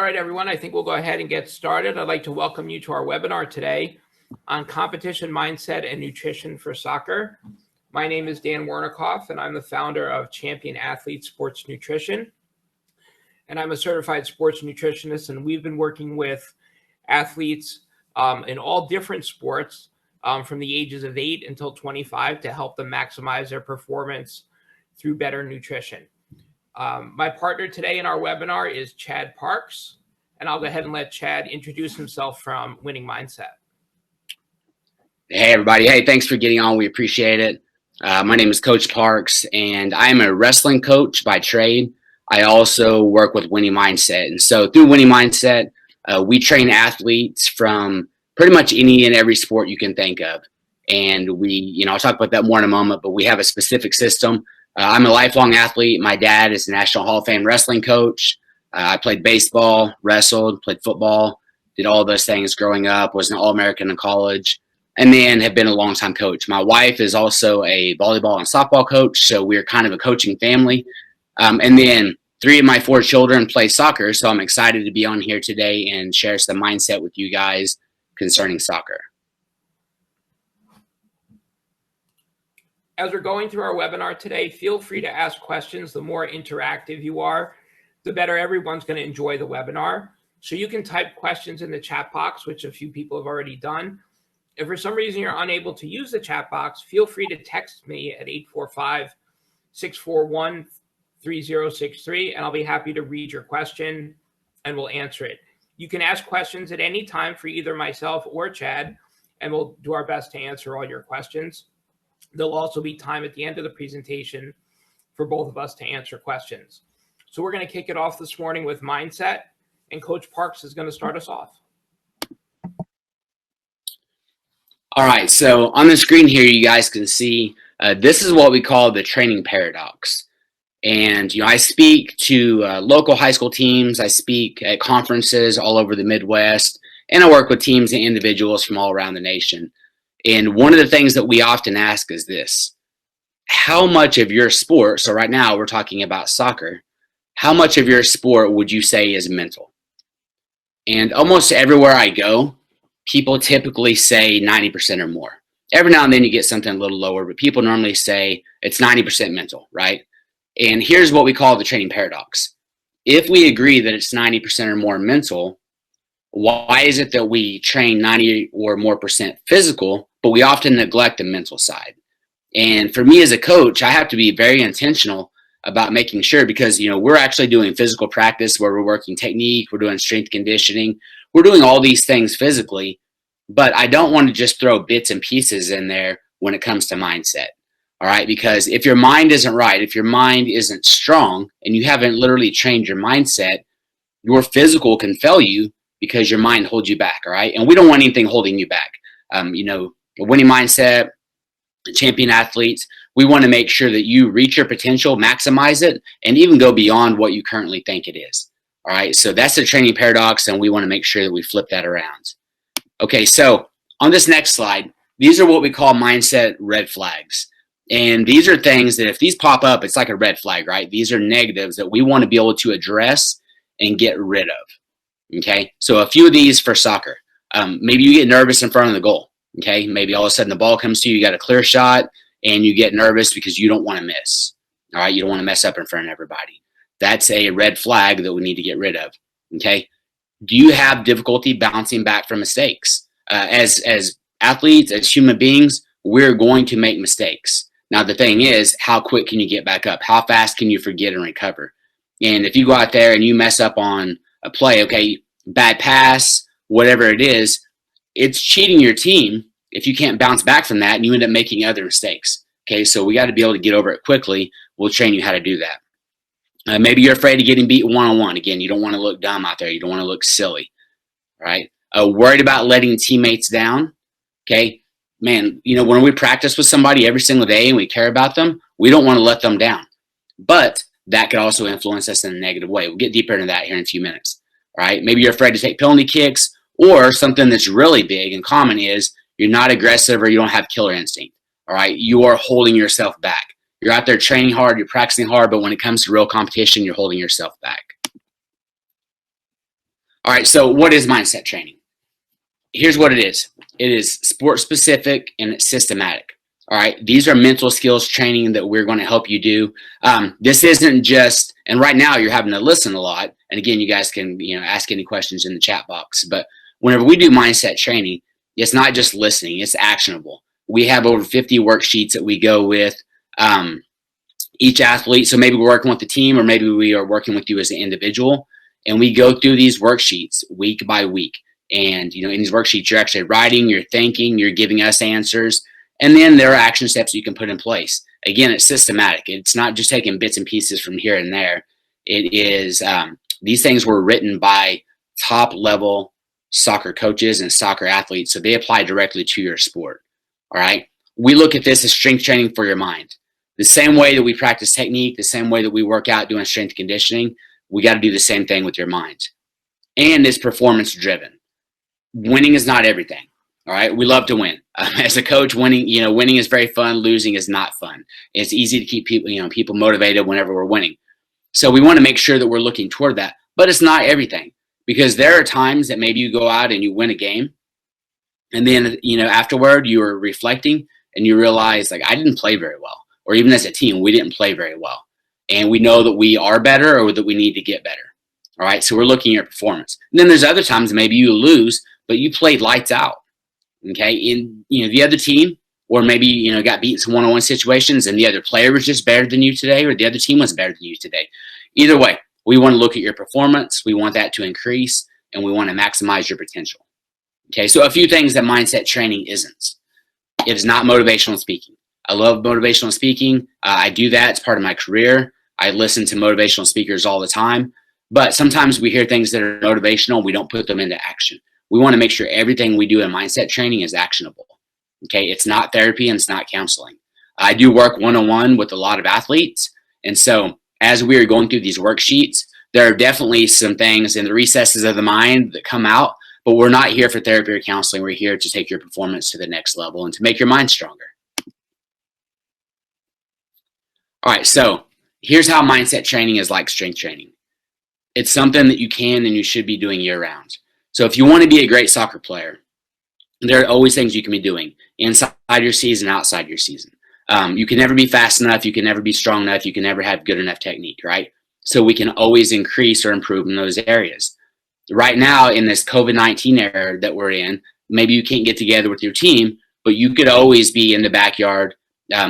right, everyone, I think we'll go ahead and get started. I'd like to welcome you to our webinar today on competition mindset and nutrition for soccer. My name is Dan Wernikoff, and I'm the founder of Champion Athlete Sports Nutrition. And I'm a certified sports nutritionist, and we've been working with athletes in all different sports from the ages of 8 until 25 to help them maximize their performance through better nutrition. My partner today in our webinar is Chad Parks, and I'll go ahead and let Chad introduce himself from Winning Mindset. Hey, everybody. Hey, thanks for getting on. We appreciate it. My name is Coach Parks, and I'm a wrestling coach by trade. I also work with Winning Mindset. And so through Winning Mindset, we train athletes from pretty much any and every sport you can think of. And I'll talk about that more in a moment, but we have a specific system. I'm a lifelong athlete. My dad is a National Hall of Fame wrestling coach. I played baseball, wrestled, played football, did all those things growing up, was an All-American in college, and then have been a longtime coach. My wife is also a volleyball and softball coach, so we're kind of a coaching family. And then 3 of my 4 children play soccer, so I'm excited to be on here today and share some mindset with you guys concerning soccer. As we're going through our webinar today, feel free to ask questions. The more interactive you are, the better everyone's going to enjoy the webinar. So you can type questions in the chat box, which a few people have already done. If for some reason you're unable to use the chat box, feel free to text me at 845-641-3063, and I'll be happy to read your question and we'll answer it. You can ask questions at any time for either myself or Chad, and we'll do our best to answer all your questions. There'll also be time at the end of the presentation for both of us to answer questions. So we're going to kick it off this morning with mindset, and Coach Parks is going to start us off. All right, so on the screen here, you guys can see this is what we call the training paradox. And, I speak to local high school teams. I speak at conferences all over the Midwest, and I work with teams and individuals from all around the nation. And one of the things that we often ask is this: how much of your sport, so right now we're talking about soccer, how much of your sport would you say is mental? And almost everywhere I go, people typically say 90% or more. Every now and then you get something a little lower, but people normally say it's 90% mental, right? And here's what we call the training paradox. If we agree that it's 90% or more mental, why is it that we train 90 or more percent physical, but we often neglect the mental side? And for me as a coach, I have to be very intentional about making sure, because, we're actually doing physical practice where we're working technique, we're doing strength conditioning, we're doing all these things physically, but I don't want to just throw bits and pieces in there when it comes to mindset. All right, because if your mind isn't right, if your mind isn't strong and you haven't literally trained your mindset, your physical can fail you because your mind holds you back. All right, and we don't want anything holding you back. A winning mindset, champion athletes, we want to make sure that you reach your potential, maximize it, and even go beyond what you currently think it is. All right, so that's the training paradox, and we want to make sure that we flip that around. Okay, so on this next slide, these are what we call mindset red flags. And these are things that if these pop up, it's like a red flag, right? These are negatives that we want to be able to address and get rid of. Okay, so a few of these for soccer. Maybe you get nervous in front of the goal. Okay, maybe all of a sudden the ball comes to you, you got a clear shot, and you get nervous because you don't want to miss. All right, you don't want to mess up in front of everybody. That's a red flag that we need to get rid of. Okay, do you have difficulty bouncing back from mistakes? As athletes, as human beings, we're going to make mistakes. Now, the thing is, how quick can you get back up? How fast can you forget and recover? And if you go out there and you mess up on a play, okay, bad pass, whatever it is, it's cheating your team if you can't bounce back from that and you end up making other mistakes. Okay, so we got to be able to get over it quickly. We'll train you how to do that. Maybe you're afraid of getting beat one-on-one. Again, you don't want to look dumb out there. You don't want to look silly, right? Worried about letting teammates down. Okay, man, when we practice with somebody every single day and we care about them, we don't want to let them down. But that could also influence us in a negative way. We'll get deeper into that here in a few minutes. All right, maybe you're afraid to take penalty kicks, or something that's really big and common is you're not aggressive or you don't have killer instinct. All right, you are holding yourself back. You're out there training hard, you're practicing hard, but when it comes to real competition, you're holding yourself back. All right, so what is mindset training? Here's what it is. It is sport specific and it's systematic. All right, these are mental skills training that we're going to help you do. This isn't just, and right now you're having to listen a lot. And again, you guys can ask any questions in the chat box. But whenever we do mindset training, it's not just listening; it's actionable. We have over 50 worksheets that we go with each athlete. So maybe we're working with the team, or maybe we are working with you as an individual, and we go through these worksheets week by week. And in these worksheets, you're actually writing, you're thinking, you're giving us answers. And then there are action steps you can put in place. Again, it's systematic. It's not just taking bits and pieces from here and there. It is, these things were written by top level soccer coaches and soccer athletes. So they apply directly to your sport. All right. We look at this as strength training for your mind. The same way that we practice technique, the same way that we work out doing strength conditioning, we got to do the same thing with your mind. And it's performance driven. Winning is not everything. All right. We love to win. As a coach, winning is very fun. Losing is not fun. It's easy to keep people motivated whenever we're winning. So we want to make sure that we're looking toward that, but it's not everything, because there are times that maybe you go out and you win a game. And then, afterward you are reflecting and you realize, like, I didn't play very well, or even as a team, we didn't play very well. And we know that we are better or that we need to get better. All right. So we're looking at your performance. And then there's other times maybe you lose, but you played lights out. Okay. In, the other team, or maybe, got beat in some one-on-one situations and the other player was just better than you today, or the other team was better than you today. Either way, we want to look at your performance. We want that to increase, and we want to maximize your potential. Okay. So a few things that mindset training isn't. It is not motivational speaking. I love motivational speaking. I do that. It's part of my career. I listen to motivational speakers all the time, but sometimes we hear things that are motivational. We don't put them into action. We want to make sure everything we do in mindset training is actionable. Okay. It's not therapy and it's not counseling. I do work one-on-one with a lot of athletes. And so as we are going through these worksheets, there are definitely some things in the recesses of the mind that come out, but we're not here for therapy or counseling. We're here to take your performance to the next level and to make your mind stronger. All right. So here's how mindset training is like strength training. It's something that you can and you should be doing year round. So if you want to be a great soccer player, there are always things you can be doing inside your season, outside your season. You can never be fast enough. You can never be strong enough. You can never have good enough technique, right? So we can always increase or improve in those areas. Right now, in this COVID-19 era that we're in, maybe you can't get together with your team, but you could always be in the backyard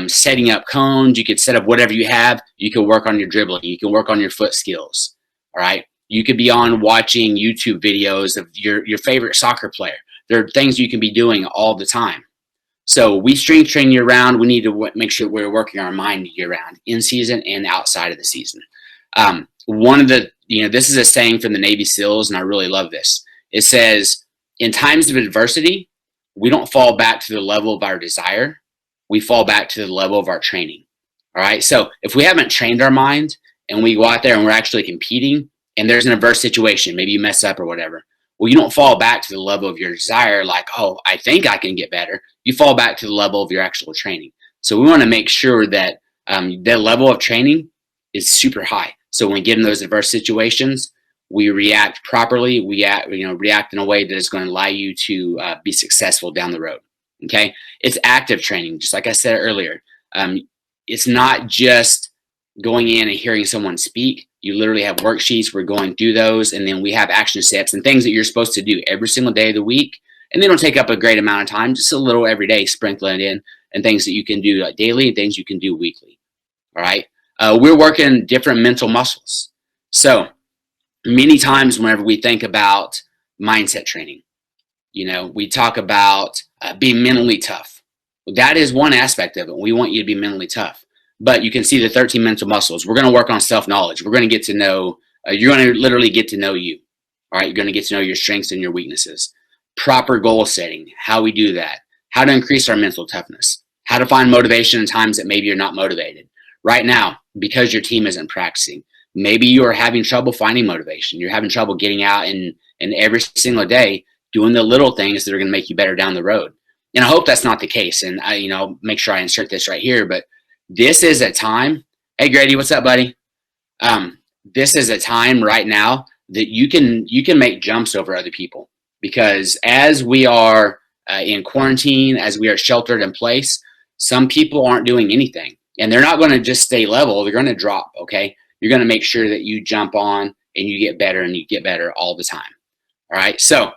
setting up cones. You could set up whatever you have. You can work on your dribbling. You can work on your foot skills, all right? You could be on watching YouTube videos of your favorite soccer player. There are things you can be doing all the time. So we strength train year round. We need to make sure we're working our mind year round, in season and outside of the season. One of the, this is a saying from the Navy SEALs, and I really love this. It says, in times of adversity, we don't fall back to the level of our desire. We fall back to the level of our training. All right. So if we haven't trained our mind and we go out there and we're actually competing and there's an adverse situation, maybe you mess up or whatever, well, you don't fall back to the level of your desire like, oh, I think I can get better. You fall back to the level of your actual training. So we want to make sure that the level of training is super high. So when we get in those adverse situations, we react properly. We react in a way that is going to allow you to be successful down the road. Okay, it's active training, just like I said earlier. It's not just going in and hearing someone speak. You literally have worksheets. We're going through those, and then we have action steps and things that you're supposed to do every single day of the week. And they don't take up a great amount of time, just a little every day, sprinkling it in, and things that you can do daily and things you can do weekly. All right. We're working different mental muscles. So many times whenever we think about mindset training, we talk about being mentally tough. That is one aspect of it. We want you to be mentally tough. But you can see the 13 mental muscles. We're going to work on self-knowledge. We're going to get to know, you're going to literally get to know you. All right. You're going to get to know your strengths and your weaknesses. Proper goal setting, how we do that, how to increase our mental toughness, how to find motivation in times that maybe you're not motivated. Right now, because your team isn't practicing, maybe you are having trouble finding motivation. You're having trouble getting out and every single day doing the little things that are going to make you better down the road. And I hope that's not the case. And I'll make sure I insert this right here, but this is a time. Hey, Grady, what's up, buddy? This is a time right now that you can make jumps over other people, because as we are in quarantine, as we are sheltered in place, some people aren't doing anything, and they're not going to just stay level. They're going to drop. Okay, you're going to make sure that you jump on and you get better, and you get better all the time. All right, so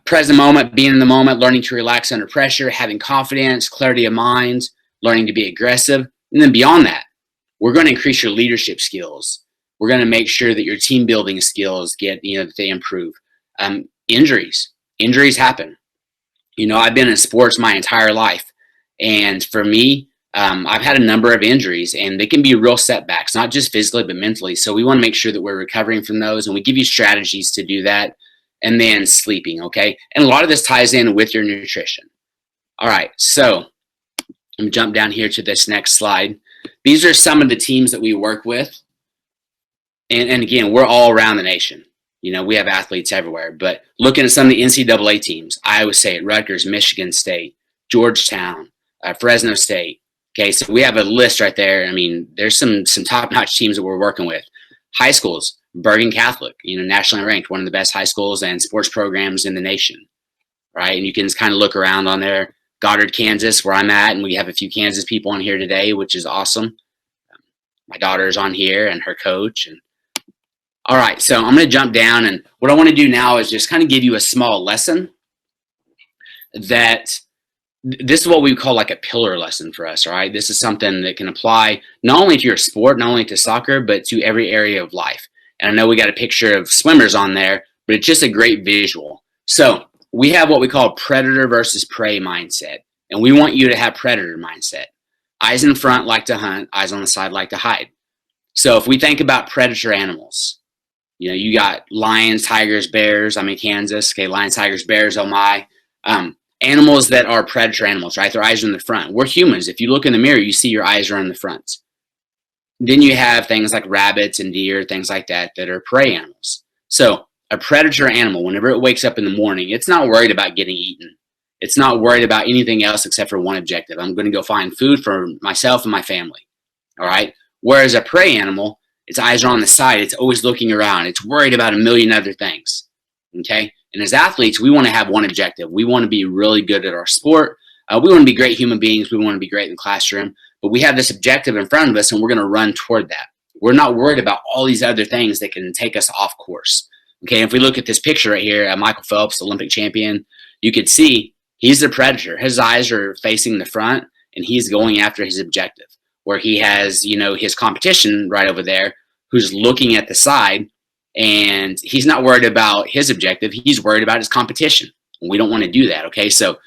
present moment, being in the moment, learning to relax under pressure, having confidence, clarity of mind, learning to be aggressive, and then beyond that, we're going to increase your leadership skills. We're going to make sure that your team building skills get, that they improve. Injuries happen. I've been in sports my entire life, and for me, I've had a number of injuries, and they can be real setbacks, not just physically but mentally. So we want to make sure that we're recovering from those, and we give you strategies to do that. And then sleeping, okay? And a lot of this ties in with your nutrition. All right, so I'm gonna jump down here to this next slide. These are some of the teams that we work with. And again, we're all around the nation. We have athletes everywhere. But looking at some of the NCAA teams, Iowa State, Rutgers, Michigan State, Georgetown, Fresno State. Okay, so we have a list right there. I mean, there's some top-notch teams that we're working with. High schools, Bergen Catholic, nationally ranked, one of the best high schools and sports programs in the nation, right? And you can kind of look around on there. Goddard, Kansas, where I'm at, and we have a few Kansas people on here today, which is awesome. My daughter's on here and her coach. And all right, so I'm going to jump down, and what I want to do now is just kind of give you a small lesson that this is what we call like a pillar lesson for us, all right? This is something that can apply not only to your sport, not only to soccer, but to every area of life. And I know we got a picture of swimmers on there, but it's just a great visual. So we have what we call predator versus prey mindset, and we want you to have predator mindset. Eyes in front like to hunt, eyes on the side like to hide. So if we think about predator animals, you got lions, tigers, bears. I'm in Kansas. Okay, lions, tigers, bears, oh my. Animals that are predator animals, right? Their eyes are in the front. We're humans. If you look in the mirror, you see your eyes are in the front. Then you have things like rabbits and deer, things like that are prey animals. So a predator animal, whenever it wakes up in the morning, it's not worried about getting eaten. It's not worried about anything else except for one objective. I'm going to go find food for myself and my family. All right? Whereas a prey animal, its eyes are on the side. It's always looking around. It's worried about a million other things. Okay? And as athletes, we want to have one objective. We want to be really good at our sport. We want to be great human beings. We want to be great in the classroom. But we have this objective in front of us, and we're going to run toward that. We're not worried about all these other things that can take us off course. Okay, if we look at this picture right here, Michael Phelps, Olympic champion, you could see he's the predator. His eyes are facing the front, and he's going after his objective, where he has, his competition right over there who's looking at the side, and he's not worried about his objective. He's worried about his competition. We don't want to do that, okay? So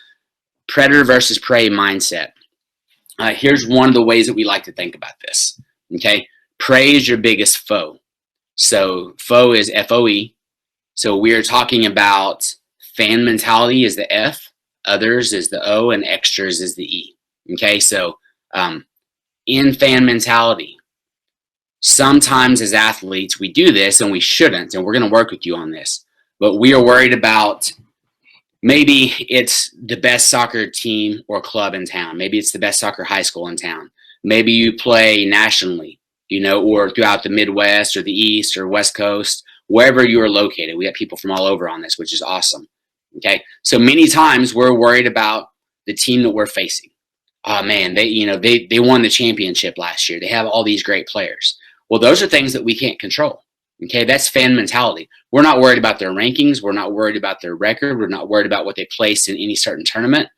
predator versus prey mindset. Here's one of the ways that we like to think about this, okay? Prey is your biggest foe. So foe is F-O-E. So we are talking about fan mentality is the F, others is the O, and extras is the E, okay? So in fan mentality, sometimes as athletes, we do this and we shouldn't, and we're going to work with you on this. But we are worried about maybe it's the best soccer team or club in town. Maybe it's the best soccer high school in town. Maybe you play nationally, or throughout the Midwest or the East or West Coast, wherever you are located. We have people from all over on this, which is awesome. Okay, so many times we're worried about the team that we're facing. Oh man, they won the championship last year. They have all these great players. Well, those are things that we can't control. Okay, that's fan mentality. We're not worried about their rankings. We're not worried about their record. We're not worried about what they placed in any certain tournament.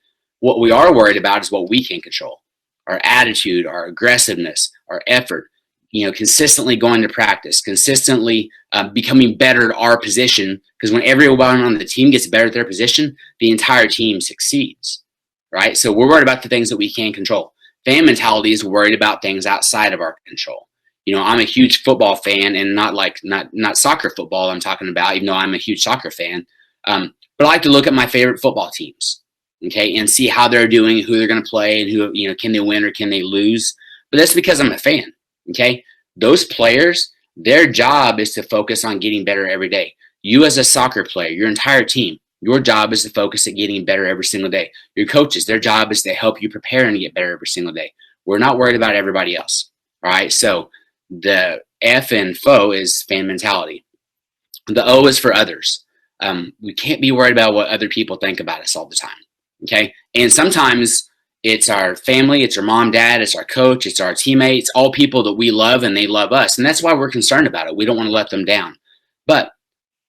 What we are worried about is what we can control. Our attitude, our aggressiveness, our effort, consistently going to practice, consistently becoming better at our position, because when everyone on the team gets better at their position, the entire team succeeds, right? So we're worried about the things that we can control. Fan mentality is worried about things outside of our control. I'm a huge football fan, and not soccer football I'm talking about, even though I'm a huge soccer fan. But I like to look at my favorite football teams, okay, and see how they're doing, who they're going to play, and who, can they win or can they lose? But that's because I'm a fan, okay? Those players, their job is to focus on getting better every day. You as a soccer player, your entire team, your job is to focus at getting better every single day. Your coaches, their job is to help you prepare and get better every single day. We're not worried about everybody else, all right? So the F in foe is fan mentality. The O is for others. We can't be worried about what other people think about us all the time. Okay. And sometimes it's our family, it's our mom, dad, it's our coach, it's our teammates, all people that we love and they love us. And that's why we're concerned about it. We don't want to let them down. But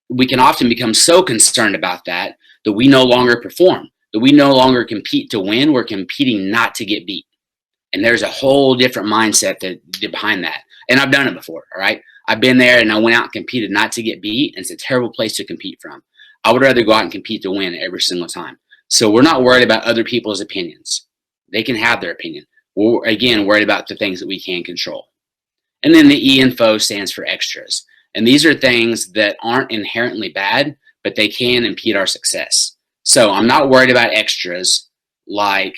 we can often become so concerned about that we no longer perform, that we no longer compete to win. We're competing not to get beat. And there's a whole different mindset behind that. And I've done it before. All right. I've been there and I went out and competed not to get beat. And it's a terrible place to compete from. I would rather go out and compete to win every single time. So we're not worried about other people's opinions. They can have their opinion. We're, again, worried about the things that we can control. And then the E in FO stands for extras. And these are things that aren't inherently bad, but they can impede our success. So I'm not worried about extras like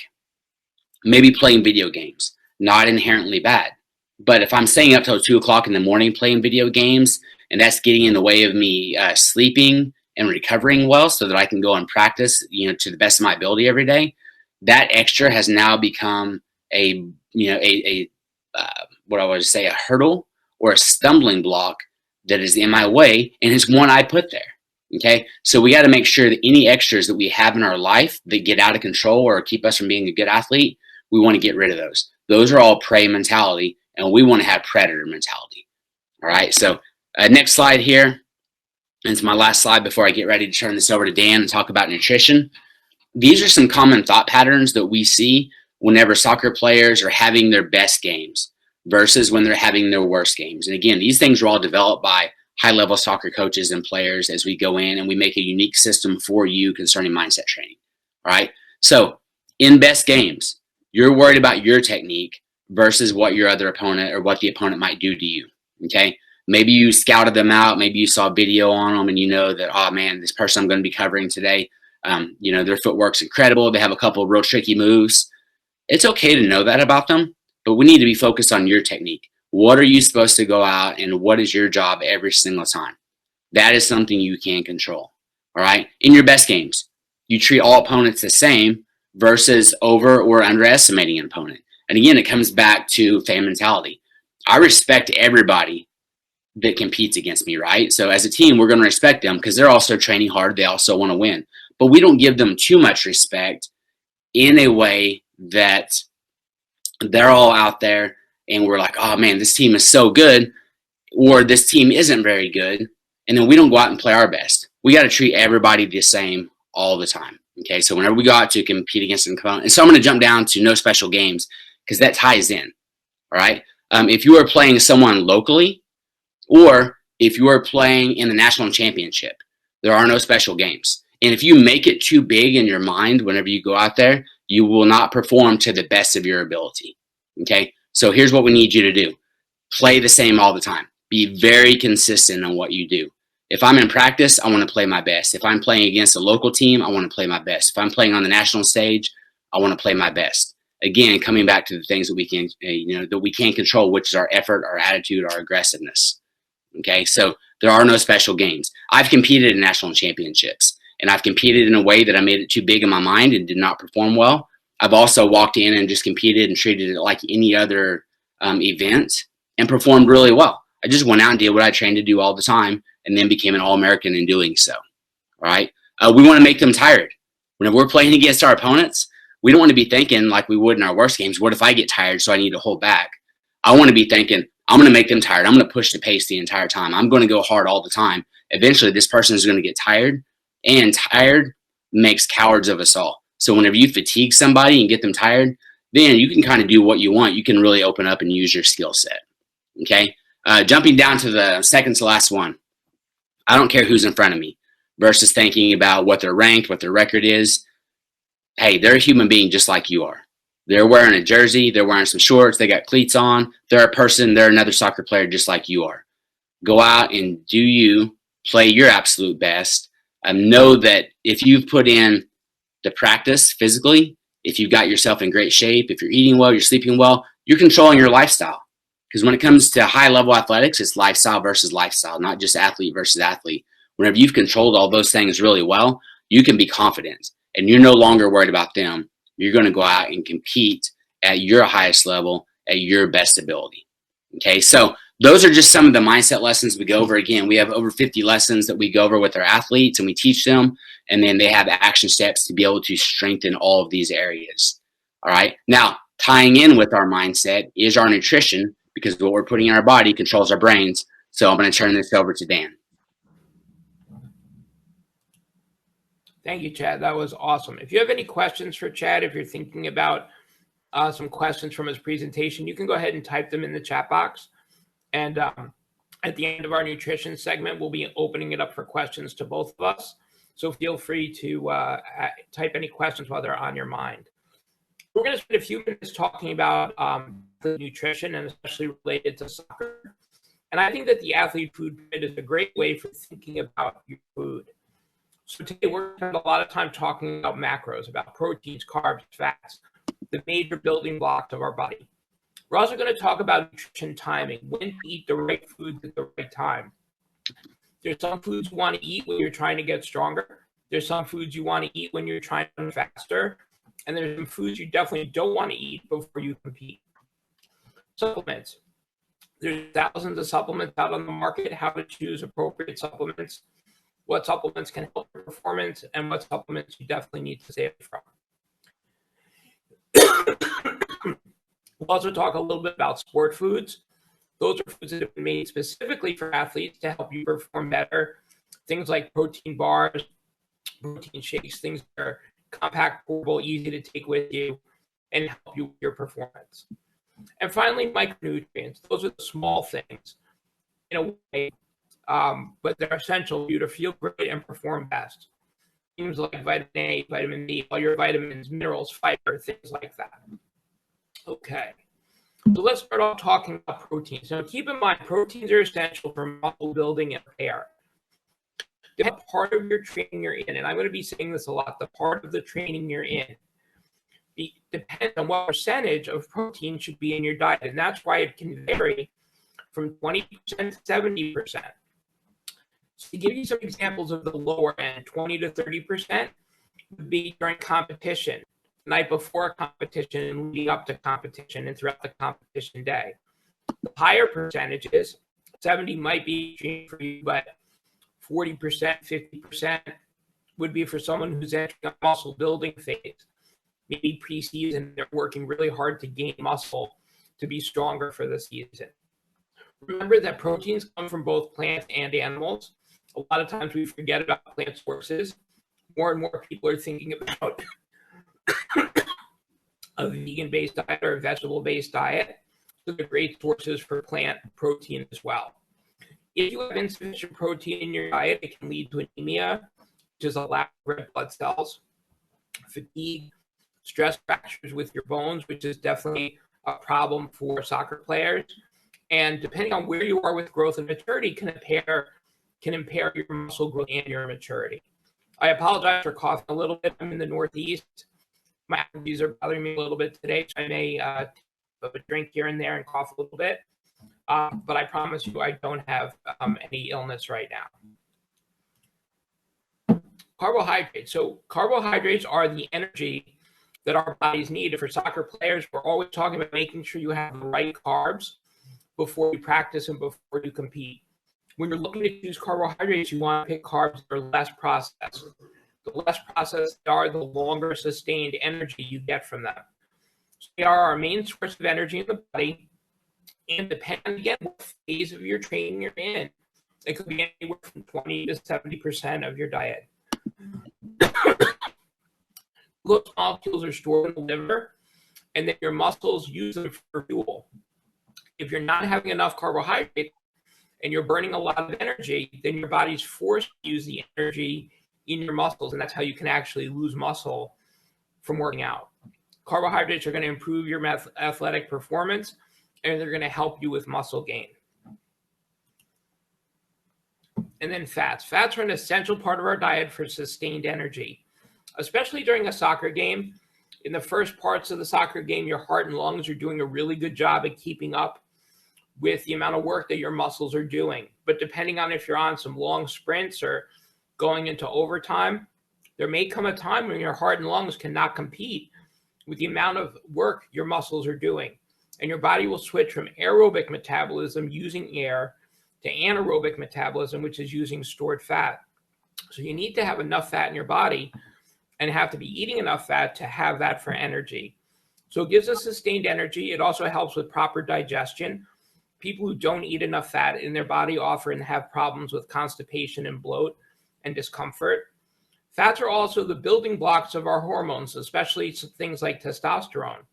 maybe playing video games. Not inherently bad. But if I'm staying up till 2 o'clock in the morning playing video games, and that's getting in the way of me sleeping and recovering well so that I can go and practice, to the best of my ability every day, that extra has now become a what I would say, a hurdle or a stumbling block that is in my way, and it's one I put there. Okay, so we got to make sure that any extras that we have in our life that get out of control or keep us from being a good athlete, we want to get rid of those. Those are all prey mentality, and we want to have predator mentality. All right, so next slide here. And it's my last slide before I get ready to turn this over to Dan and talk about nutrition. These are some common thought patterns that we see whenever soccer players are having their best games versus when they're having their worst games. And again, these things are all developed by high-level soccer coaches and players as we go in and we make a unique system for you concerning mindset training. All right, so in best games, you're worried about your technique versus what your other opponent or what the opponent might do to you. Okay, maybe you scouted them out, maybe you saw video on them and you know that, oh man, this person I'm going to be covering today, their footwork's incredible. They have a couple of real tricky moves. It's okay to know that about them, but we need to be focused on your technique. What are you supposed to go out and what is your job every single time? That is something you can control. All right. In your best games, you treat all opponents the same versus over or underestimating an opponent. And again, it comes back to fan mentality. I respect everybody that competes against me, right? So as a team, we're going to respect them because they're also training hard. They also want to win. But we don't give them too much respect in a way that they're all out there and we're like, oh man, this team is so good, or this team isn't very good. And then we don't go out and play our best. We got to treat everybody the same all the time. Okay, so whenever we go out to compete against an opponent, and so I'm going to jump down to no special games because that ties in. All right, if you are playing someone locally, or if you are playing in the national championship, there are no special games. And if you make it too big in your mind whenever you go out there, you will not perform to the best of your ability. Okay, so here's what we need you to do. Play the same all the time. Be very consistent on what you do. If I'm in practice, I want to play my best. If I'm playing against a local team, I want to play my best. If I'm playing on the national stage, I want to play my best. Again, coming back to the things that we can, that we can control, which is our effort, our attitude, our aggressiveness. Okay, so there are no special games. I've competed in national championships, and I've competed in a way that I made it too big in my mind and did not perform well. I've also walked in and just competed and treated it like any other event and performed really well. I just went out and did what I trained to do all the time and then became an All-American in doing so. All right. We want to make them tired. Whenever we're playing against our opponents, we don't want to be thinking like we would in our worst games. What if I get tired, so I need to hold back? I want to be thinking, I'm going to make them tired. I'm going to push the pace the entire time. I'm going to go hard all the time. Eventually, this person is going to get tired, and tired makes cowards of us all. So whenever you fatigue somebody and get them tired, then you can kind of do what you want. You can really open up and use your skill set. Okay. Jumping down to the second to last one. I don't care who's in front of me versus thinking about what they're ranked, what their record is. Hey, they're a human being just like you are. They're wearing a jersey. They're wearing some shorts. They got cleats on. They're a person. They're another soccer player just like you are. Go out and do you. Play your absolute best. Know that if you've put in the practice physically, if you've got yourself in great shape, if you're eating well, you're sleeping well, you're controlling your lifestyle. Because when it comes to high-level athletics, it's lifestyle versus lifestyle, not just athlete versus athlete. Whenever you've controlled all those things really well, you can be confident, and you're no longer worried about them. You're going to go out and compete at your highest level, at your best ability. Okay, so those are just some of the mindset lessons we go over. Again, we have over 50 lessons that we go over with our athletes, and we teach them, and then they have action steps to be able to strengthen all of these areas. All right. Now, tying in with our mindset is our nutrition, because what we're putting in our body controls our brains. So I'm going to turn this over to Dan. Thank you, Chad. That was awesome. If you have any questions for Chad, if you're thinking about some questions from his presentation, you can go ahead and type them in the chat box. And at the end of our nutrition segment, we'll be opening it up for questions to both of us. So feel free to type any questions while they're on your mind. We're going to spend a few minutes talking about the nutrition, and especially related to soccer. And I think that the athlete food grid is a great way for thinking about your food. So today we're going to spend a lot of time talking about macros, about proteins, carbs, fats, the major building blocks of our body. We're also going to talk about nutrition timing, when to eat the right foods at the right time. There's some foods you want to eat when you're trying to get stronger. There's some foods you want to eat when you're trying to run faster. And there's some foods you definitely don't want to eat before you compete. Supplements. There's thousands of supplements out on the market, how to choose appropriate supplements, what supplements can help your performance, and what supplements you definitely need to stay away from. We'll also talk a little bit about sport foods. Those are foods that have been made specifically for athletes to help you perform better. Things like protein bars, protein shakes, things that are compact, portable, easy to take with you, and help you with your performance. And finally, micronutrients. Those are the small things in a way, but they're essential for you to feel great and perform best. Things like vitamin A, vitamin D, all your vitamins, minerals, fiber, things like that. Okay, so let's start off talking about proteins. Now, keep in mind, proteins are essential for muscle building and repair. The part of your training you're in, and I'm going to be saying this a lot, the part of the training you're in depends on what percentage of protein should be in your diet, and that's why it can vary from 20% to 70%. So to give you some examples of the lower end, 20 to 30% would be during competition, the night before a competition and leading up to competition and throughout the competition day. The higher percentages, 70 might be extreme for you, but 40%, 50% would be for someone who's entering a muscle building phase. Maybe preseason, they're working really hard to gain muscle to be stronger for the season. Remember that proteins come from both plants and animals. A lot of times we forget about plant sources. More and more people are thinking about a vegan-based diet or a vegetable-based diet. So they're great sources for plant protein as well. If you have insufficient protein in your diet, it can lead to anemia, which is a lack of red blood cells, fatigue, stress fractures with your bones, which is definitely a problem for soccer players. And depending on where you are with growth and maturity, can impair your muscle growth and your maturity. I apologize for coughing a little bit. I'm in the Northeast. My allergies are bothering me a little bit today, so I may have a drink here and there and cough a little bit. But I promise you I don't have any illness right now. Carbohydrates. So carbohydrates are the energy that our bodies need. For soccer players, we're always talking about making sure you have the right carbs before you practice and before you compete. When you're looking to choose carbohydrates, you want to pick carbs that are less processed. The less processed they are, the longer sustained energy you get from them. So they are our main source of energy in the body, and depending again what phase of your training you're in, it could be anywhere from 20 to 70% of your diet. Glucose molecules are stored in the liver, and then your muscles use them for fuel. If you're not having enough carbohydrate and you're burning a lot of energy, then your body's forced to use the energy in your muscles, and that's how you can actually lose muscle from working out. Carbohydrates are going to improve your athletic performance, and they're going to help you with muscle gain. And then fats. Fats are an essential part of our diet for sustained energy, especially during a soccer game. In the first parts of the soccer game, your heart and lungs are doing a really good job at keeping up with the amount of work that your muscles are doing. But depending on if you're on some long sprints or going into overtime, there may come a time when your heart and lungs cannot compete with the amount of work your muscles are doing. and your body will switch from aerobic metabolism using air to anaerobic metabolism, which is using stored fat. So you need to have enough fat in your body and have to be eating enough fat to have that for energy. So it gives us sustained energy. It also helps with proper digestion. People who don't eat enough fat in their body often have problems with constipation and bloat and discomfort. Fats are also the building blocks of our hormones, especially things like testosterone.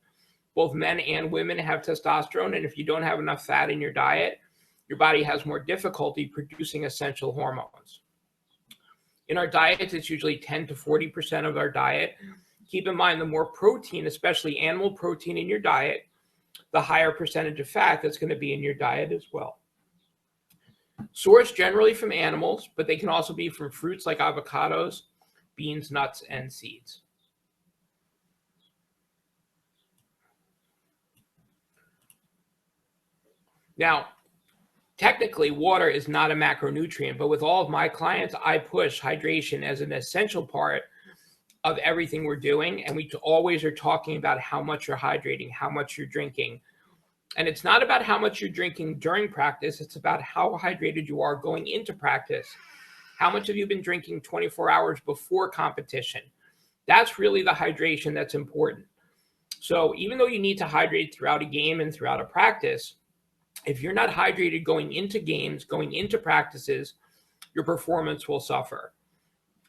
Both men and women have testosterone, and if you don't have enough fat in your diet, your body has more difficulty producing essential hormones. In our diets, it's usually 10 to 40% of our diet. Keep in mind, the more protein, especially animal protein in your diet, the higher percentage of fat that's going to be in your diet as well. Sourced generally from animals, but they can also be from fruits like avocados, beans, nuts, and seeds. Now, technically, water is not a macronutrient, but with all of my clients, I push hydration as an essential part of everything we're doing. And we always are talking about how much you're hydrating, how much you're drinking. And it's not about how much you're drinking during practice. It's about how hydrated you are going into practice. How much have you been drinking 24 hours before competition? That's really the hydration that's important. So even though you need to hydrate throughout a game and throughout a practice, if you're not hydrated going into games, going into practices, your performance will suffer.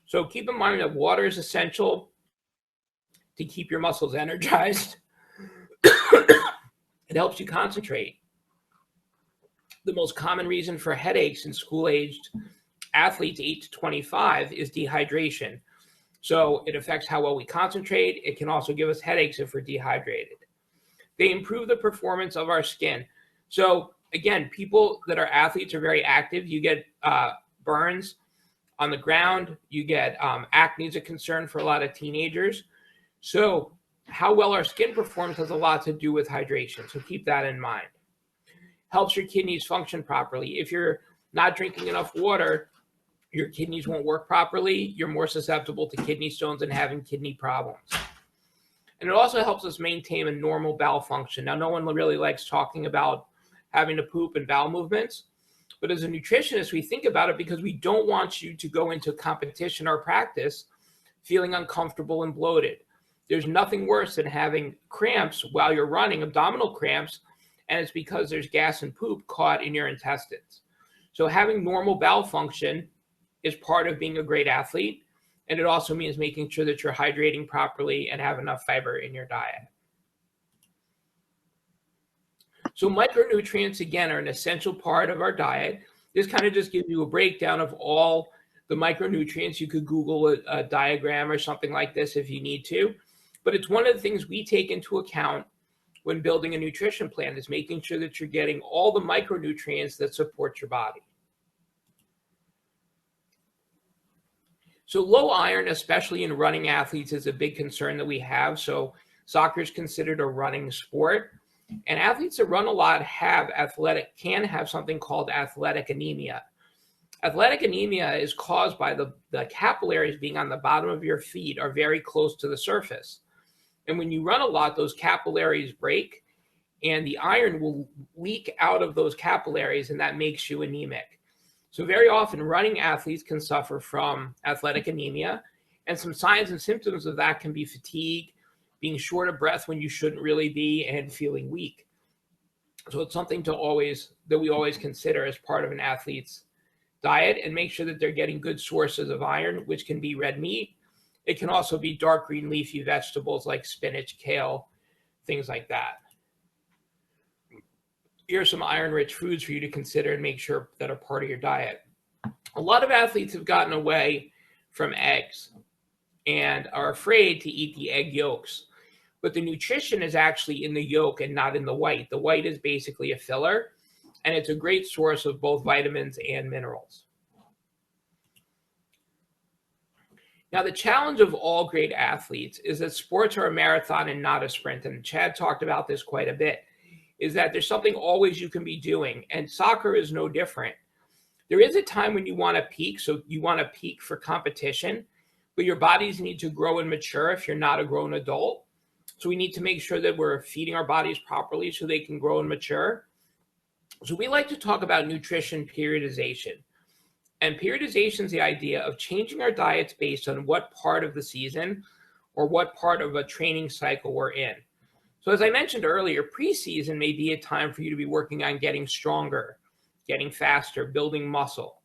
So keep in mind that water is essential to keep your muscles energized. It helps you concentrate. The most common reason for headaches in school-aged athletes 8 to 25 is dehydration. So it affects how well we concentrate. It can also give us headaches if we're dehydrated. They improve the performance of our skin. So again, people that are athletes are very active. You get burns on the ground. You get acne is a concern for a lot of teenagers. So how well our skin performs has a lot to do with hydration. So keep that in mind. Helps your kidneys function properly. If you're not drinking enough water, your kidneys won't work properly. You're more susceptible to kidney stones and having kidney problems. And it also helps us maintain a normal bowel function. Now, no one really likes talking about having to poop and bowel movements, but as a nutritionist, we think about it because we don't want you to go into competition or practice feeling uncomfortable and bloated. There's nothing worse than having cramps while you're running, abdominal cramps, and it's because there's gas and poop caught in your intestines. So having normal bowel function is part of being a great athlete, and it also means making sure that you're hydrating properly and have enough fiber in your diet. So micronutrients, again, are an essential part of our diet. This kind of just gives you a breakdown of all the micronutrients. You could Google a diagram or something like this if you need to, but it's one of the things we take into account when building a nutrition plan, is making sure that you're getting all the micronutrients that support your body. So low iron, especially in running athletes, is a big concern that we have. So soccer is considered a running sport. And athletes that run a lot can have something called athletic anemia. Athletic anemia is caused by the capillaries being on the bottom of your feet are very close to the surface. And when you run a lot, those capillaries break and the iron will leak out of those capillaries, and that makes you anemic. So very often running athletes can suffer from athletic anemia, and some signs and symptoms of that can be fatigue, being short of breath when you shouldn't really be, and feeling weak. So it's something that we always consider as part of an athlete's diet, and make sure that they're getting good sources of iron, which can be red meat. It can also be dark green leafy vegetables like spinach, kale, things like that. Here are some iron-rich foods for you to consider and make sure that are part of your diet. A lot of athletes have gotten away from eggs and are afraid to eat the egg yolks. But the nutrition is actually in the yolk and not in the white. The white is basically a filler, and it's a great source of both vitamins and minerals. Now, the challenge of all great athletes is that sports are a marathon and not a sprint. And Chad talked about this quite a bit, is that there's something always you can be doing, and soccer is no different. There is a time when you want to peak, so you want to peak for competition, but your bodies need to grow and mature if you're not a grown adult. So we need to make sure that we're feeding our bodies properly so they can grow and mature. So we like to talk about nutrition periodization. And periodization is the idea of changing our diets based on what part of the season or what part of a training cycle we're in. So as I mentioned earlier, preseason may be a time for you to be working on getting stronger, getting faster, building muscle.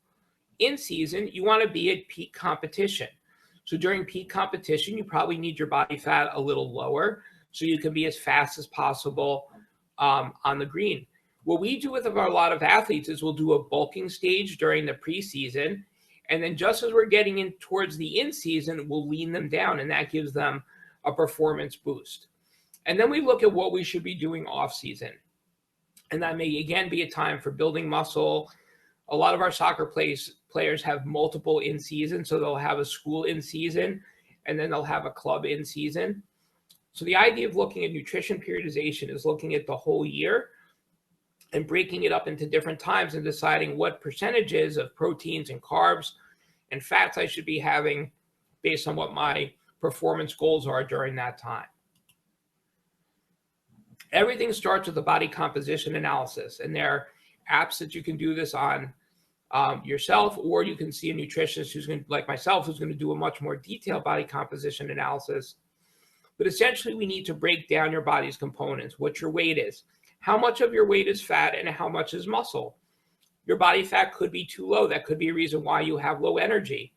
In season, you want to be at peak competition. So during peak competition, you probably need your body fat a little lower so you can be as fast as possible on the green. What we do with a lot of athletes is we'll do a bulking stage during the preseason, and then just as we're getting in towards the in-season, we'll lean them down, and that gives them a performance boost. And then we look at what we should be doing off-season. And that may, again, be a time for building muscle. A lot of our soccer players have multiple in-season, so they'll have a school in-season, and then they'll have a club in-season. So the idea of looking at nutrition periodization is looking at the whole year and breaking it up into different times and deciding what percentages of proteins and carbs and fats I should be having based on what my performance goals are during that time. Everything starts with the body composition analysis, and there are apps that you can do this on yourself, or you can see a nutritionist who's going to, like myself, who's going to do a much more detailed body composition analysis. But essentially, we need to break down your body's components, what your weight is, how much of your weight is fat, and how much is muscle. Your body fat could be too low. That could be a reason why you have low energy.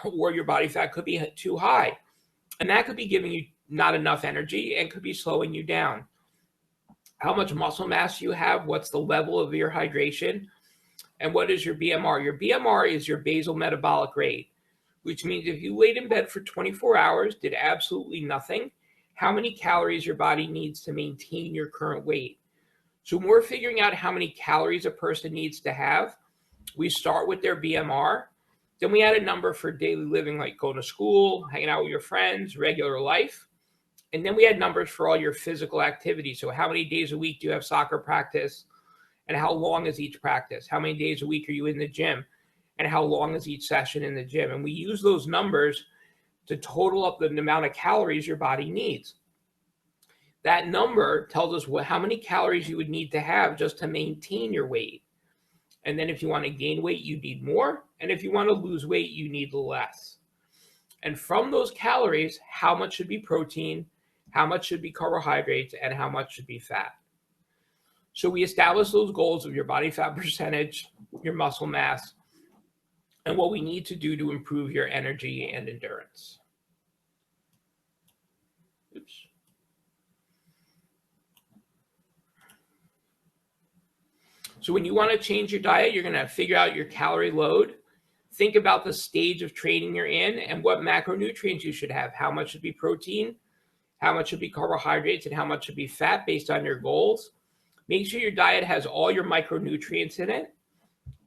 Or your body fat could be too high. And that could be giving you not enough energy and could be slowing you down. How much muscle mass you have, what's the level of your hydration, and what is your BMR? Your BMR is your basal metabolic rate, which means if you laid in bed for 24 hours, did absolutely nothing, how many calories your body needs to maintain your current weight. So when we're figuring out how many calories a person needs to have, we start with their BMR. Then we add a number for daily living, like going to school, hanging out with your friends, regular life. And then we add numbers for all your physical activity. So how many days a week do you have soccer practice? And how long is each practice? How many days a week are you in the gym? And how long is each session in the gym? And we use those numbers to total up the amount of calories your body needs. That number tells us how many calories you would need to have just to maintain your weight. And then if you want to gain weight, you need more. And if you want to lose weight, you need less. And from those calories, how much should be protein, how much should be carbohydrates, and how much should be fat. So we establish those goals of your body fat percentage, your muscle mass, and what we need to do to improve your energy and endurance. Oops. So when you want to change your diet, you're going to figure out your calorie load. Think about the stage of training you're in and what macronutrients you should have. How much should be protein, how much should be carbohydrates, and how much should be fat based on your goals. Make sure your diet has all your micronutrients in it,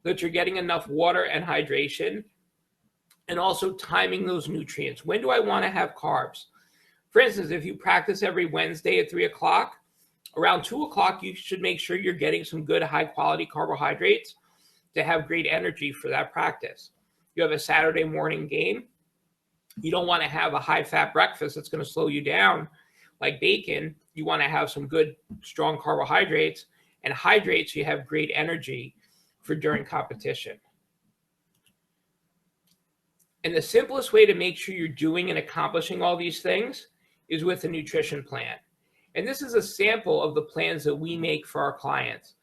that you're getting enough water and hydration, and also timing those nutrients. When do I want to have carbs? For instance, if you practice every Wednesday at 3 o'clock, around 2 o'clock, you should make sure you're getting some good high-quality carbohydrates to have great energy for that practice. You have a Saturday morning game. You don't want to have a high-fat breakfast that's going to slow you down like bacon. You want to have some good, strong carbohydrates and hydrate so you have great energy for during competition. And the simplest way to make sure you're doing and accomplishing all these things is with a nutrition plan. And this is a sample of the plans that we make for our clients.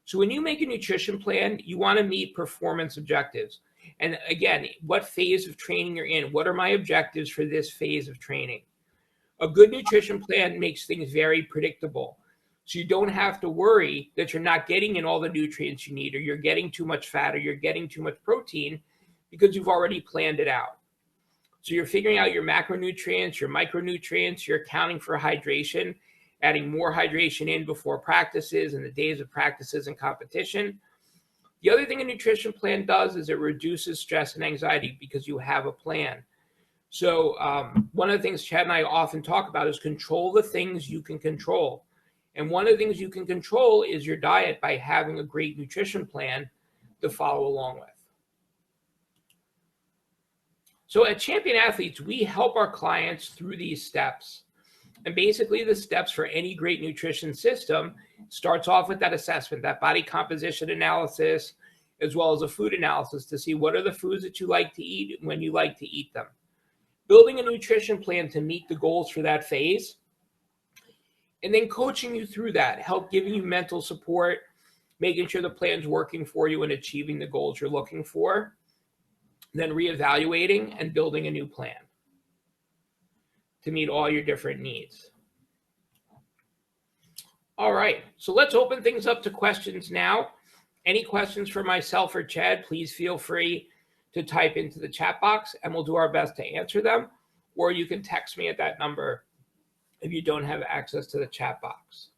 So when you make a nutrition plan, you want to meet performance objectives. And again, what phase of training you're in? What are my objectives for this phase of training? A good nutrition plan makes things very predictable. So you don't have to worry that you're not getting in all the nutrients you need, or you're getting too much fat, or you're getting too much protein, because you've already planned it out. So you're figuring out your macronutrients, your micronutrients, you're accounting for hydration, adding more hydration in before practices and the days of practices and competition. The other thing a nutrition plan does is it reduces stress and anxiety because you have a plan. So one of the things Chad and I often talk about is control the things you can control. And one of the things you can control is your diet by having a great nutrition plan to follow along with. So at Champion Athletes, we help our clients through these steps. And basically the steps for any great nutrition system starts off with that assessment, that body composition analysis, as well as a food analysis to see what are the foods that you like to eat and when you like to eat them. Building a nutrition plan to meet the goals for that phase, and then coaching you through that, help giving you mental support, making sure the plan's working for you and achieving the goals you're looking for, then reevaluating and building a new plan to meet all your different needs. All right, so let's open things up to questions now. Any questions for myself or Chad, please feel free to type into the chat box and we'll do our best to answer them. Or you can text me at that number if you don't have access to the chat box.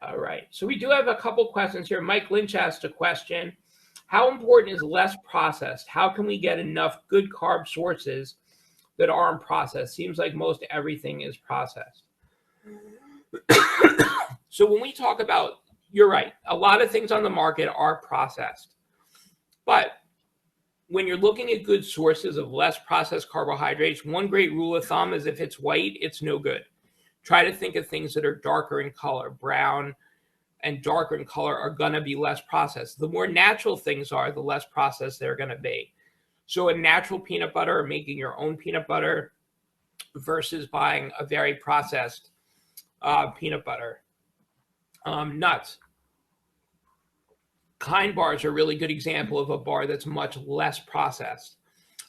All right, so we do have a couple questions here. Mike Lynch asked a question. How important is less processed? How can we get enough good carb sources that aren't processed? Seems like most everything is processed. So when we talk about, you're right, a lot of things on the market are processed. But when you're looking at good sources of less processed carbohydrates, one great rule of thumb is if it's white, it's no good. Try to think of things that are darker in color. Brown and darker in color are going to be less processed. The more natural things are, the less processed they're going to be. So a natural peanut butter or making your own peanut butter versus buying a very processed peanut butter. Nuts. Kind bars are a really good example of a bar that's much less processed.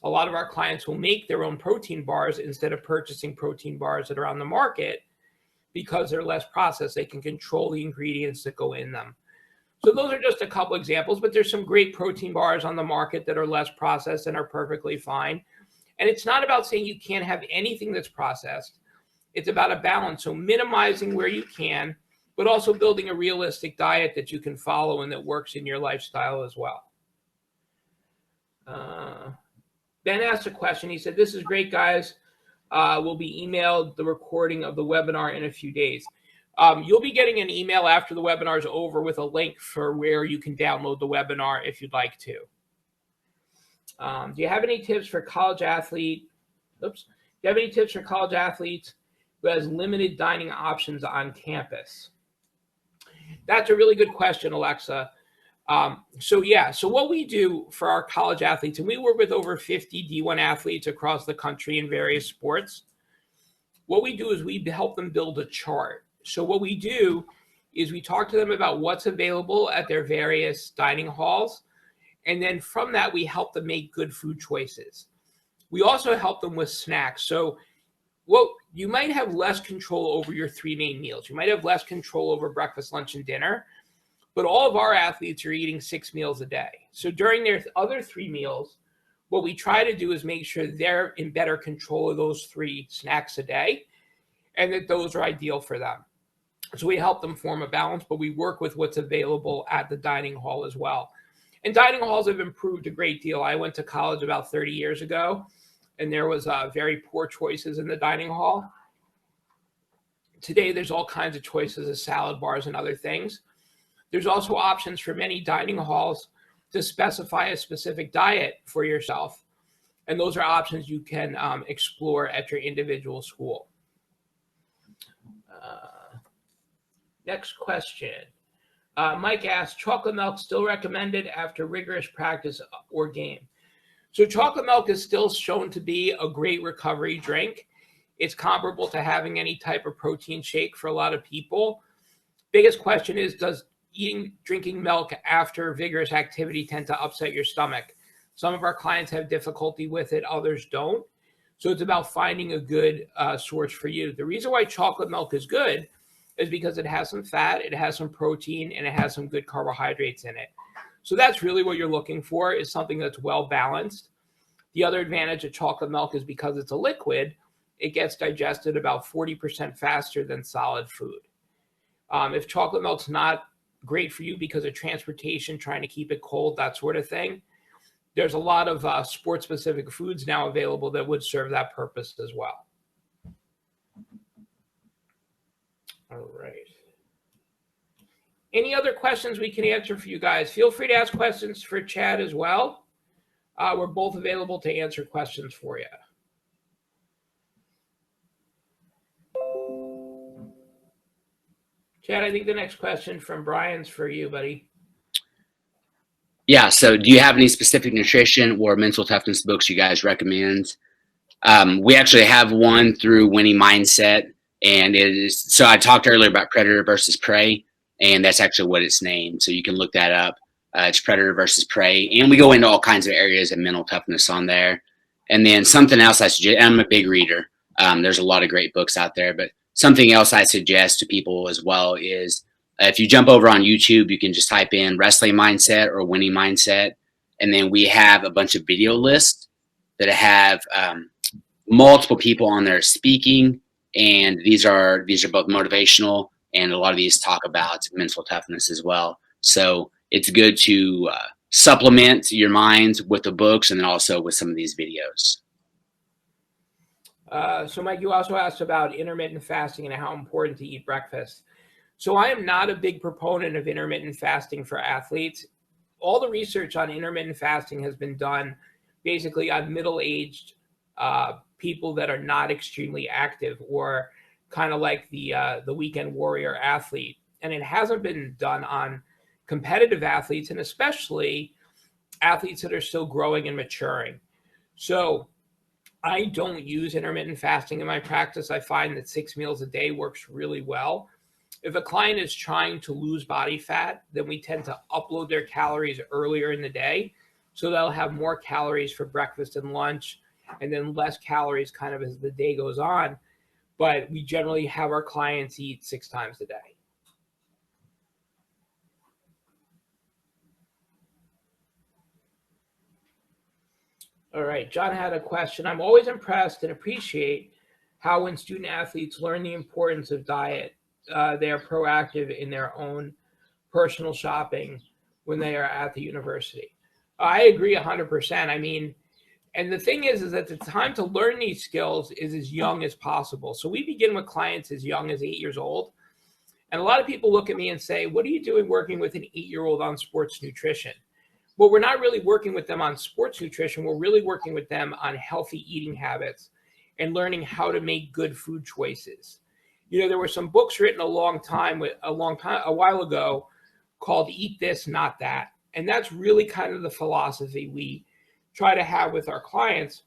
A lot of our clients will make their own protein bars instead of purchasing protein bars that are on the market because they're less processed. They can control the ingredients that go in them. So those are just a couple examples, but there's some great protein bars on the market that are less processed and are perfectly fine. And it's not about saying you can't have anything that's processed. It's about a balance. So minimizing where you can, but also building a realistic diet that you can follow and that works in your lifestyle as well. Ben asked a question. He said, this is great, guys. Will be emailed the recording of the webinar in a few days. You'll be getting an email after the webinar is over with a link for where you can download the webinar if you'd like to. Do you have any tips for college athlete? Oops. Do you have any tips for college athletes who has limited dining options on campus? That's a really good question, Alexa. So what we do for our college athletes, and we work with over 50 D1 athletes across the country in various sports. What we do is we help them build a chart. So what we do is we talk to them about what's available at their various dining halls. And then from that, we help them make good food choices. We also help them with snacks. So you might have less control over your three main meals. You might have less control over breakfast, lunch, and dinner. But all of our athletes are eating 6 meals a day. So during their other 3 meals, what we try to do is make sure they're in better control of those 3 snacks a day and that those are ideal for them. So we help them form a balance, but we work with what's available at the dining hall as well. And dining halls have improved a great deal. I went to college about 30 years ago, and there was very poor choices in the dining hall. Today, there's all kinds of choices of salad bars and other things. There's also options for many dining halls to specify a specific diet for yourself. And those are options you can explore at your individual school. Next question. Mike asked, chocolate milk still recommended after rigorous practice or game? So chocolate milk is still shown to be a great recovery drink. It's comparable to having any type of protein shake for a lot of people. Biggest question is, does drinking milk after vigorous activity tend to upset your stomach? Some of our clients have difficulty with it, others don't. So it's about finding a good source for you. The reason why chocolate milk is good is because it has some fat, it has some protein, and it has some good carbohydrates in it. So that's really what you're looking for, is something that's well balanced. The other advantage of chocolate milk is because it's a liquid, it gets digested about 40% faster than solid food. If chocolate milk's not great for you because of transportation, trying to keep it cold, that sort of thing, there's a lot of sport-specific foods now available that would serve that purpose as well. All right. Any other questions we can answer for you guys? Feel free to ask questions for Chad as well. We're both available to answer questions for you. Chad, I think the next question from Brian's for you, buddy. Yeah, so do you have any specific nutrition or mental toughness books you guys recommend? We actually have one through Winning Mindset, and it is, so I talked earlier about predator versus prey, and that's actually what it's named. So you can look that up. It's predator versus prey, and we go into all kinds of areas of mental toughness on there. And then something else I suggest, I'm a big reader. There's a lot of great books out there, but something else I suggest to people as well is if you jump over on YouTube, you can just type in wrestling mindset or winning mindset. And then we have a bunch of video lists that have multiple people on there speaking. And these are both motivational, and a lot of these talk about mental toughness as well. So it's good to supplement your mind with the books and then also with some of these videos. So Mike, you also asked about intermittent fasting and how important to eat breakfast. So I am not a big proponent of intermittent fasting for athletes. All the research on intermittent fasting has been done basically on middle-aged people that are not extremely active, or kind of like the weekend warrior athlete. And it hasn't been done on competitive athletes, and especially athletes that are still growing and maturing. So I don't use intermittent fasting in my practice. I find that 6 meals a day works really well. If a client is trying to lose body fat, then we tend to upload their calories earlier in the day. So they'll have more calories for breakfast and lunch, and then less calories kind of as the day goes on. But we generally have our clients eat 6 times a day. All right, John had a question. I'm always impressed and appreciate how when student athletes learn the importance of diet, they are proactive in their own personal shopping when they are at the university. I agree 100%. I mean, and the thing is that the time to learn these skills is as young as possible. So we begin with clients as young as 8 years old. And a lot of people look at me and say, what are you doing working with an 8-year-old on sports nutrition? Well, we're not really working with them on sports nutrition. We're really working with them on healthy eating habits and learning how to make good food choices. You know, there were some books written a while ago called Eat This, Not That. And that's really kind of the philosophy we try to have with our clients,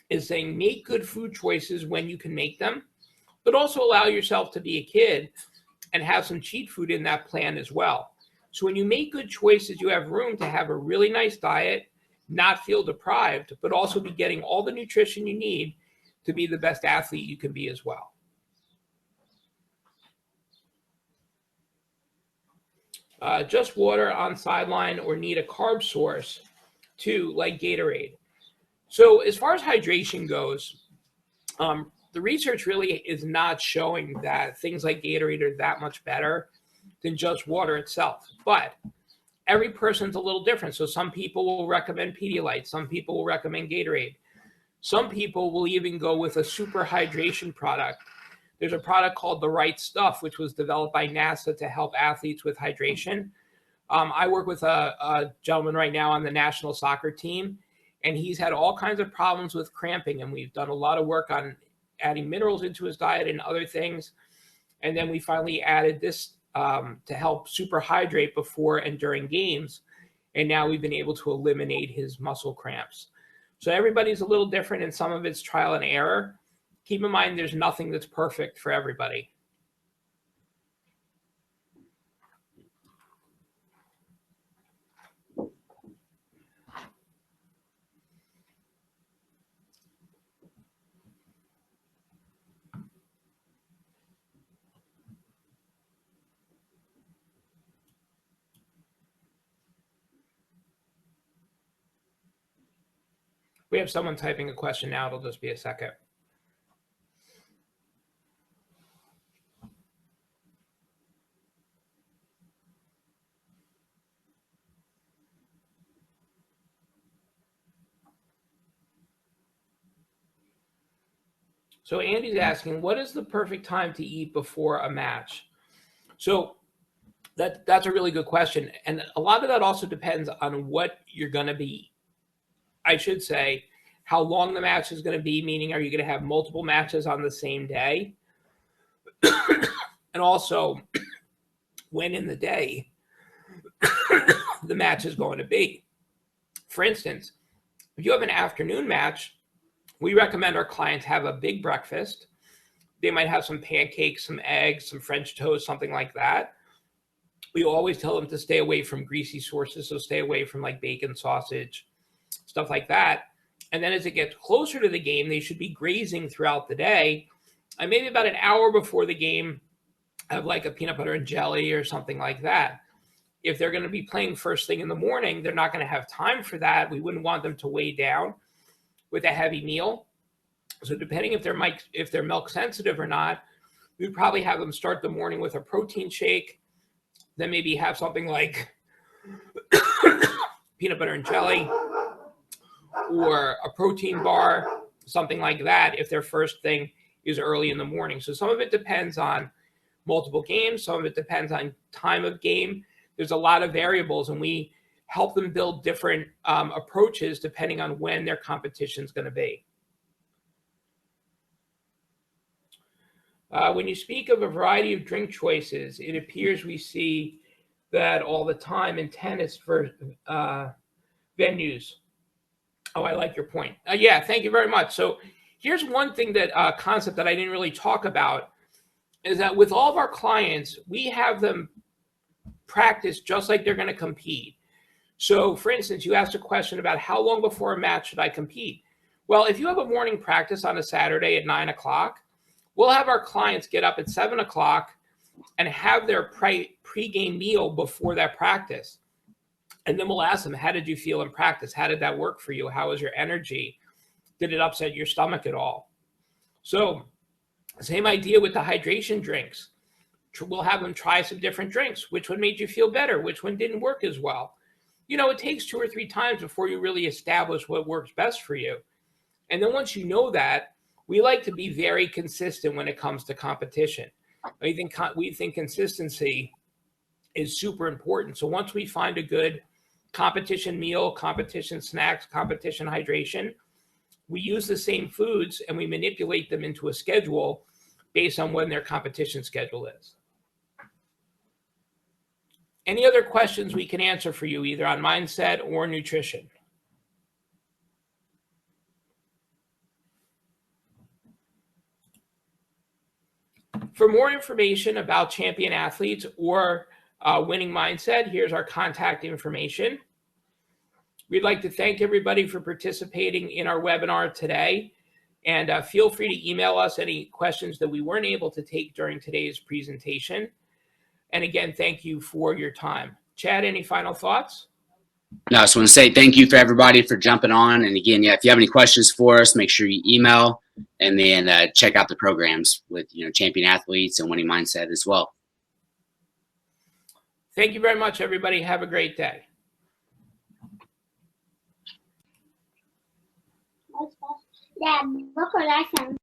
is saying make good food choices when you can make them, but also allow yourself to be a kid and have some cheat food in that plan as well. So when you make good choices, you have room to have a really nice diet, not feel deprived, but also be getting all the nutrition you need to be the best athlete you can be as well. Just water on sideline or need a carb source too, like Gatorade. So as far as hydration goes, the research really is not showing that things like Gatorade are that much better than just water itself. But every person's a little different. So some people will recommend Pedialyte. Some people will recommend Gatorade. Some people will even go with a super hydration product. There's a product called The Right Stuff, which was developed by NASA to help athletes with hydration. I work with a gentleman right now on the national soccer team, and he's had all kinds of problems with cramping. And we've done a lot of work on adding minerals into his diet and other things. And then we finally added this to help super hydrate before and during games. And now we've been able to eliminate his muscle cramps. So everybody's a little different, and some of it's trial and error. Keep in mind, there's nothing that's perfect for everybody. We have someone typing a question now. It'll just be a second. So Andy's asking, what is the perfect time to eat before a match? So that's a really good question. And a lot of that also depends on what you're going to be. I should say, how long the match is going to be, meaning are you going to have multiple matches on the same day? And also, when in the day the match is going to be. For instance, if you have an afternoon match, we recommend our clients have a big breakfast. They might have some pancakes, some eggs, some French toast, something like that. We always tell them to stay away from greasy sources, so stay away from like bacon, sausage, stuff like that. And then as it gets closer to the game, they should be grazing throughout the day. And maybe about an hour before the game, have like a peanut butter and jelly or something like that. If they're going to be playing first thing in the morning, they're not going to have time for that. We wouldn't want them to weigh down with a heavy meal. So depending if they're milk sensitive or not, we'd probably have them start the morning with a protein shake, then maybe have something like peanut butter and jelly or a protein bar, something like that, if their first thing is early in the morning. So some of it depends on multiple games. Some of it depends on time of game. There's a lot of variables, and we help them build different approaches depending on when their competition is going to be. When you speak of a variety of drink choices, it appears we see that all the time in tennis for venues. Oh, I like your point. Yeah, thank you very much. So here's one thing that concept that I didn't really talk about is that with all of our clients, we have them practice just like they're going to compete. So for instance, you asked a question about how long before a match should I compete? Well, if you have a morning practice on a Saturday at 9 o'clock, we'll have our clients get up at 7 o'clock and have their pre-game meal before that practice. And then we'll ask them, how did you feel in practice? How did that work for you? How was your energy? Did it upset your stomach at all? So same idea with the hydration drinks. We'll have them try some different drinks. Which one made you feel better? Which one didn't work as well? You know, it takes 2 or 3 times before you really establish what works best for you. And then once you know that, we like to be very consistent when it comes to competition. We think consistency is super important. So once we find a good competition meal, competition snacks, competition hydration, we use the same foods and we manipulate them into a schedule based on when their competition schedule is. Any other questions we can answer for you, either on mindset or nutrition? For more information about Champion Athletes or Winning Mindset, here's our contact information. We'd like to thank everybody for participating in our webinar today. And feel free to email us any questions that we weren't able to take during today's presentation. And again, thank you for your time. Chad, any final thoughts? No, I just want to say thank you for everybody for jumping on. And again, yeah, if you have any questions for us, make sure you email and then check out the programs with Champion Athletes and Winning Mindset as well. Thank you very much, everybody. Have a great day. Dad, look what I found.